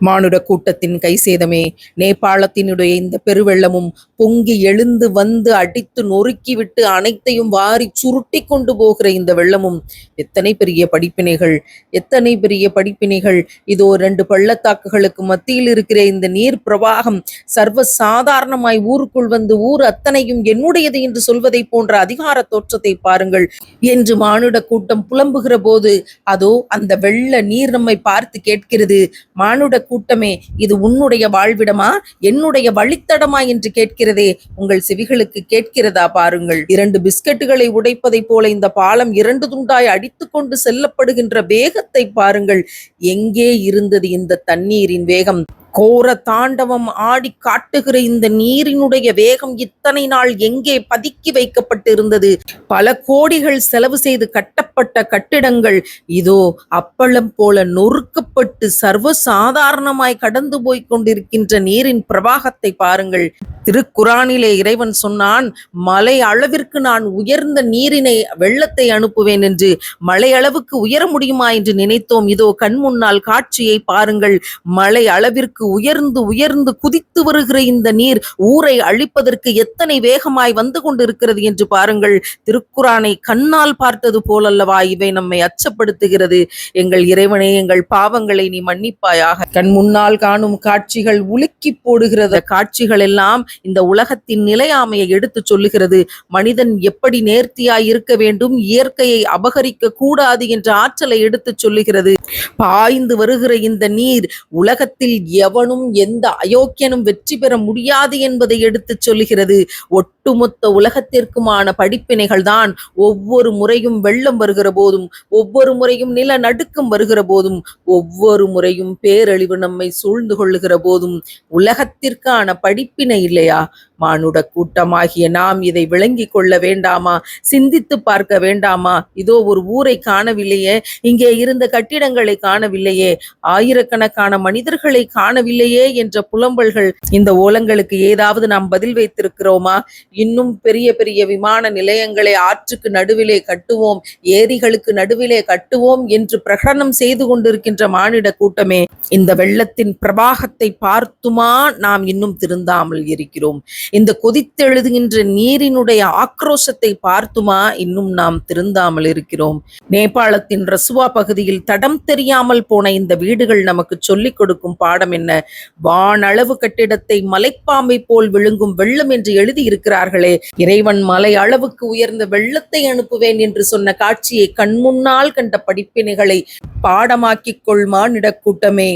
மானுட கூட்டத்தின் கைசேதமே, நேபாளத்தினுடைய இந்த பெருவெள்ளமும் பொங்கி எழுந்து வந்து அடித்து நொறுக்கிவிட்டு அனைத்தையும் வாரி சுருட்டி கொண்டு போகிற இந்த வெள்ளமும் எத்தனை பெரிய படிப்பினைகள், எத்தனை பெரிய படிப்பினைகள். இதோ 2 பள்ளத்தாக்குகளுக்கு மத்தியில் இருக்கிற இந்த நீர் பிரவாகம் சர்வ சாதாரணமாய் ஊருக்குள் வந்து ஊர் அத்தனையும் என்னுடையது என்று சொல்வதை போன்ற அதிகார தோற்றத்தை பாருங்கள் என்று மானுட கூட்டம் புலம்புகிற போது, அதோ அந்த வெள்ள நீர் நம்மை பார்த்து கேட்கிறது, மானுட கூட்டமே, இது உன்னுடைய வாழ்விடமா, என்னுடைய வழித்தடமா என்று கேட்கிறதே. உங்கள் செவிகளுக்கு கேட்கிறதா பாருங்கள். 2 பிஸ்கட்டுகளை உடைப்பதை போல இந்த பாலம் 2 துண்டாய் அடித்து கொண்டு செல்லப்படுகின்ற வேகத்தை பாருங்கள். எங்கே இருந்தது இந்த தண்ணீரின் வேகம்? கோர தாண்டவம் ஆடி காட்டுகிற இந்த நீரினுடைய வேகம் இத்தனை நாள் எங்கே பதுக்கி வைக்கப்பட்டு இருந்தது? பல கோடிகள் செலவு செய்து கட்டப்பட்ட கட்டிடங்கள் இதோ அப்பளம் போல நொறுக்கப்பட்டு சர்வசாதாரணமாய் கடந்து போய் கொண்டிருக்கின்ற நீரின் பிரவாகத்தை பாருங்கள். திருக்குரானிலே இறைவன் சொன்னான், மலை அளவிற்கு நான் உயர்ந்த நீரினை வெள்ளத்தை அனுப்புவேன் என்று. மலை அளவுக்கு உயர முடியுமா என்று நினைத்தோம். இதோ கண் முன்னால் காட்சியை பாருங்கள். மலை அளவிற்கு உயர்ந்து உயர்ந்து குதித்து வருகிற இந்த நீர் ஊரை அழிப்பதற்கு எத்தனை வேகமாய் வந்து கொண்டிருக்கிறது என்று பாருங்கள். திருக்குரானை கண்ணால் பார்த்தது போலல்லவா இவை நம்மை அச்சப்படுத்துகிறது. எங்கள் இறைவனே, எங்கள் பாவங்களை நீ மன்னிப்பாயாக. கண் முன்னால் காணும் காட்சிகள் உலுக்கி போடுகிறது. காட்சிகள் எல்லாம் இந்த உலகத்தின் நிலையாமையை எடுத்து சொல்லுகிறது. மனிதன் எப்படி நேர்த்தியாய் இருக்க வேண்டும், இயற்கையை அபகரிக்க கூடாது என்ற ஆற்றலை எடுத்து சொல்லுகிறது. பாய்ந்து வருகிற இந்த நீர் உலகத்தில் எவனும் எந்த அயோக்கியனும் வெற்றி பெற முடியாது என்பதை எடுத்து சொல்லுகிறது. ஒட்டுமொத்த உலகத்திற்குமான படிப்பினைகள் தான். ஒவ்வொரு முறையும் வெள்ளம் வருகிற போதும், ஒவ்வொரு முறையும் நிலநடுக்கம் வருகிற போதும், ஒவ்வொரு முறையும் பேரழிவு நம்மை சூழ்ந்து கொள்ளுகிற போதும் உலகத்திற்கான படிப்பினை இல்லையா? மானுட கூட்டமாகிய நாம் இதை விளங்கி கொள்ள வேண்டாமா? சிந்தித்து பார்க்க வேண்டாமா? இதோ ஒரு ஊரை காணவில்லையே, இங்கே இருந்த கட்டிடங்களை காணவில்லையே, ஆயிரக்கணக்கான மனிதர்களை காணவில்லையே என்ற புலம்பல்கள். இந்த ஓலங்களுக்கு ஏதாவது நாம் பதில் வைத்திருக்கிறோமா? இன்னும் பெரிய பெரிய விமான நிலையங்களை ஆற்றுக்கு நடுவிலே கட்டுவோம், ஏரிகளுக்கு நடுவிலே கட்டுவோம் என்று பிரகடனம் செய்து கொண்டிருக்கின்ற மானிட கூட்டமே, இந்த வெள்ளத்தின் பிரவாகத்தை பார்த்துமா நாம் இன்னும் திருந்தாமல் இருக்கிறோம்? இந்த கொதித்தெழுதுகின்ற நீரினுடைய ஆக்ரோஷத்தை பார்த்துமா இன்னும் நாம் திருந்தாமல் இருக்கிறோம்? நேபாளத்தின் ரசுவா பகுதியில் தடம் தெரியாமல் போன இந்த வீடுகள் நமக்கு சொல்லிக் கொடுக்கும் பாடம் என்ன? வானளவு கட்டிடத்தை மலைப்பாம்பை போல் விழுங்கும் வெள்ளம் என்று எழுதி இருக்கிறார்களே, இறைவன் மலை அளவுக்கு உயர்ந்த வெள்ளத்தை அனுப்புவேன் என்று சொன்ன காட்சியை கண்முன்னால் கண்ட படிப்பினைகளை பாடமாக்கிக் கொள் மானிட கூட்டமே.